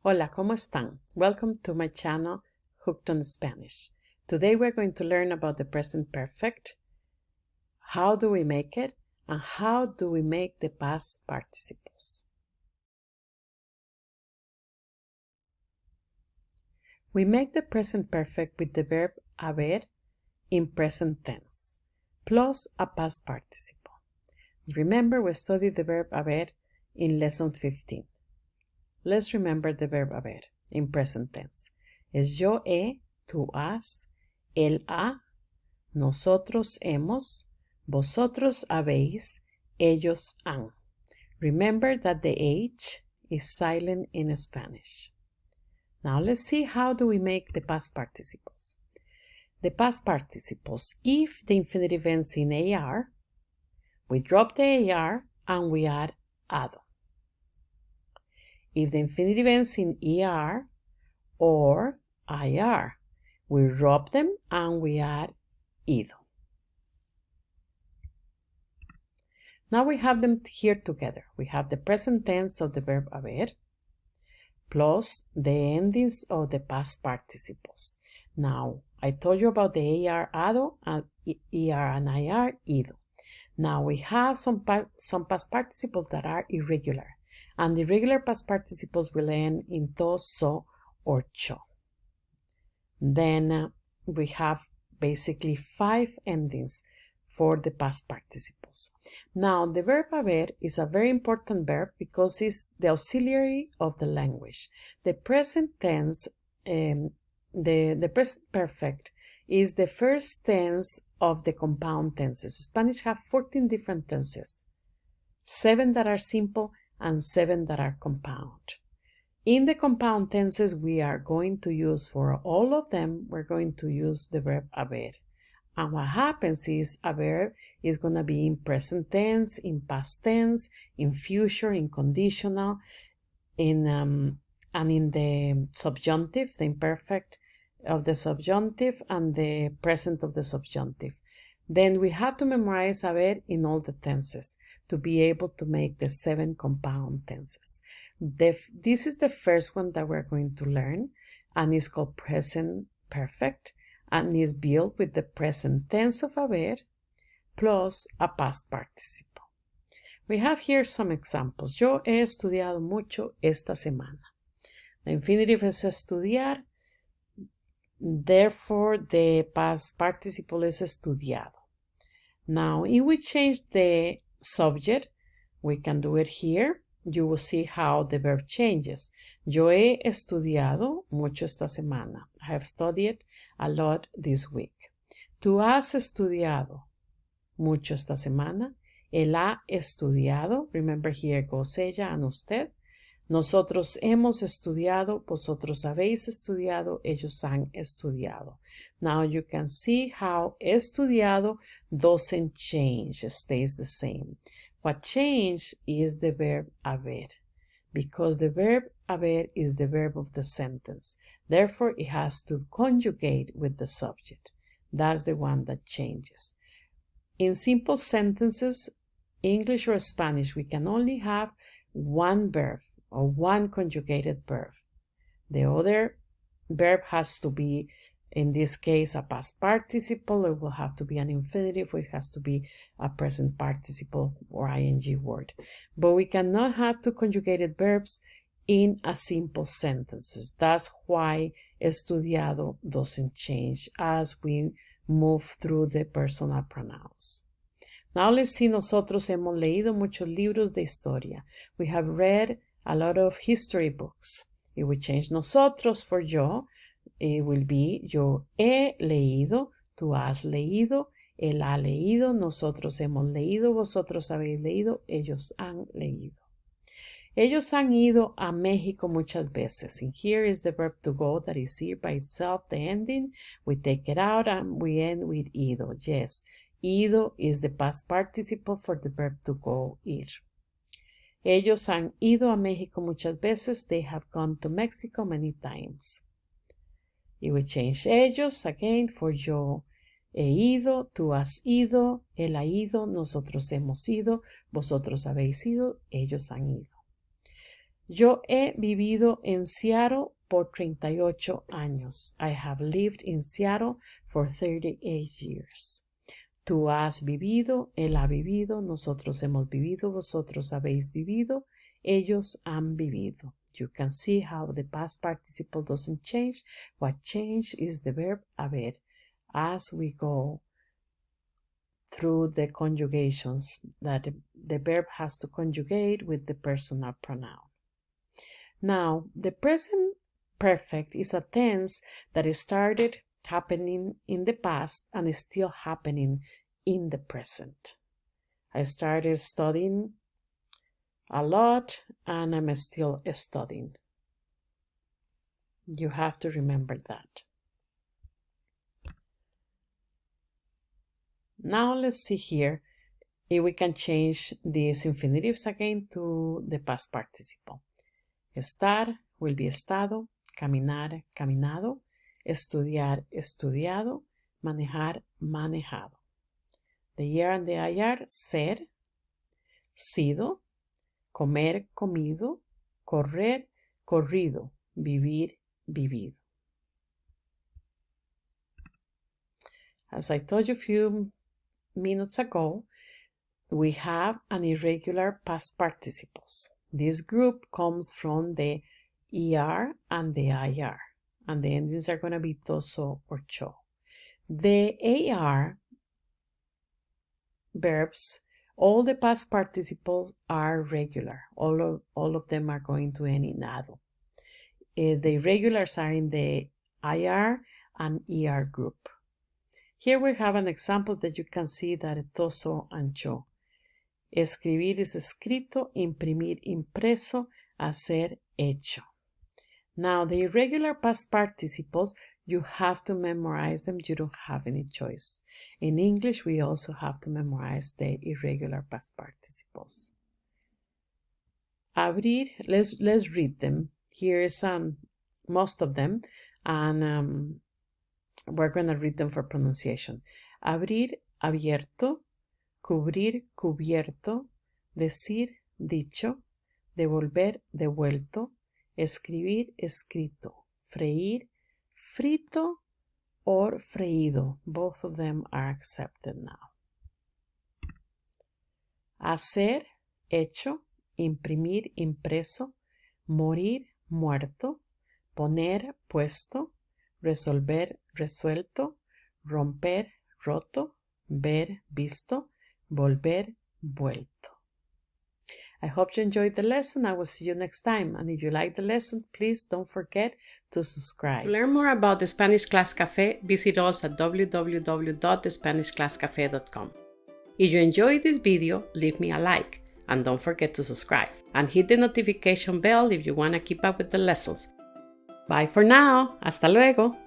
Hola, ¿cómo están? Welcome to my channel, Hooked on Spanish. Today we're going to learn about the present perfect. How do we make it? And how do we make the past participles? We make the present perfect with the verb haber in present tense, plus a past participle. Remember, we studied the verb haber in lesson 15. Let's remember the verb haber in present tense. Es yo he, tú has, él ha, nosotros hemos, vosotros habéis, ellos han. Remember that the H is silent in Spanish. Now let's see how do we make the past participles. The past participles, if the infinitive ends in AR, we drop the AR and we add ado. If the infinitive ends in ER or IR, we drop them and we add ido. Now we have them here together. We have the present tense of the verb haber plus the endings of the past participles. Now, I told you about the AR ado and ER and IR ido. Now we have some past participles that are irregular. And the regular past participles will end in to, so, or cho. Then we have basically 5 endings for the past participles. Now, the verb haber is a very important verb because it's the auxiliary of the language. The present tense, the present perfect is the first tense of the compound tenses. Spanish have 14 different tenses, 7 that are simple and 7 that are compound. In the compound tenses, we are going to use, for all of them, we're going to use the verb haber. And what happens is a verb is going to be in present tense, in past tense, in future, in conditional, and in the subjunctive, the imperfect of the subjunctive, and the present of the subjunctive. Then we have to memorize haber in all the tenses to be able to make the 7 compound tenses. This is the first one that we're going to learn, and it's called present perfect, and is built with the present tense of haber plus a past participle. We have here some examples. Yo he estudiado mucho esta semana. The infinitive is estudiar, therefore the past participle is estudiado. Now, if we change the subject, we can do it here. You will see how the verb changes. Yo he estudiado mucho esta semana. I have studied a lot this week. Tú has estudiado mucho esta semana. Él ha estudiado. Remember, here goes ella and usted. Nosotros hemos estudiado, vosotros habéis estudiado, ellos han estudiado. Now you can see how estudiado doesn't change, it stays the same. What changed is the verb haber, because the verb haber is the verb of the sentence. Therefore, it has to conjugate with the subject. That's the one that changes. In simple sentences, English or Spanish, we can only have one verb or one conjugated verb. The other verb has to be, in this case, a past participle, or it will have to be an infinitive, or it has to be a present participle or ing word. But we cannot have two conjugated verbs in a simple sentences. That's why estudiado doesn't change as we move through the personal pronouns. Now let's see, nosotros hemos leído muchos libros de historia. We have read a lot of history books. If we change nosotros for yo, it will be yo he leído, tú has leído, él ha leído, nosotros hemos leído, vosotros habéis leído, ellos han leído. Ellos han ido a México muchas veces. And here is the verb to go that is here by itself, the ending. We take it out and we end with ido. Yes, ido is the past participle for the verb to go, ir. Ellos han ido a México muchas veces. They have gone to Mexico many times. If we change ellos again for yo he ido, tú has ido, él ha ido, nosotros hemos ido, vosotros habéis ido, ellos han ido. Yo he vivido en Seattle por 38 años. I have lived in Seattle for 38 years. Tú has vivido, él ha vivido, nosotros hemos vivido, vosotros habéis vivido, ellos han vivido. You can see how the past participle doesn't change. What changed is the verb haber. As we go through the conjugations, that the verb has to conjugate with the personal pronoun. Now, the present perfect is a tense that started happening in the past and is still happening in the present. I started studying a lot and I'm still studying. You have to remember that. Now let's see here if we can change these infinitives again to the past participle. Estar will be estado, caminar, caminado, estudiar, estudiado, manejar, manejado. The year and the IR, ser, sido, comer, comido, correr, corrido, vivir, vivido. As I told you a few minutes ago, we have an irregular past participles. This group comes from the ER and the IR, and the endings are going to be toso or cho. The AR verbs, all the past participles are regular. All of them are going to end in ado. The irregulars are in the IR and ER group. Here we have an example that you can see that toso and cho. Escribir is escrito, imprimir, impreso, hacer, hecho. Now, the irregular past participles, you have to memorize them. You don't have any choice. In English, we also have to memorize the irregular past participles. Abrir, let's read them. Here's most of them, and we're going to read them for pronunciation. Abrir, abierto. Cubrir, cubierto, decir, dicho, devolver, devuelto, escribir, escrito, freír, frito, or freído. Both of them are accepted now. Hacer, hecho, imprimir, impreso, morir, muerto, poner, puesto, resolver, resuelto, romper, roto, ver, visto, volver, vuelto. I hope you enjoyed the lesson. I will see you next time. And if you like the lesson, please don't forget to subscribe. To learn more about the Spanish Class Cafe, visit us at www.thespanishclasscafe.com. If you enjoyed this video, leave me a like and don't forget to subscribe. And hit the notification bell if you want to keep up with the lessons. Bye for now. Hasta luego.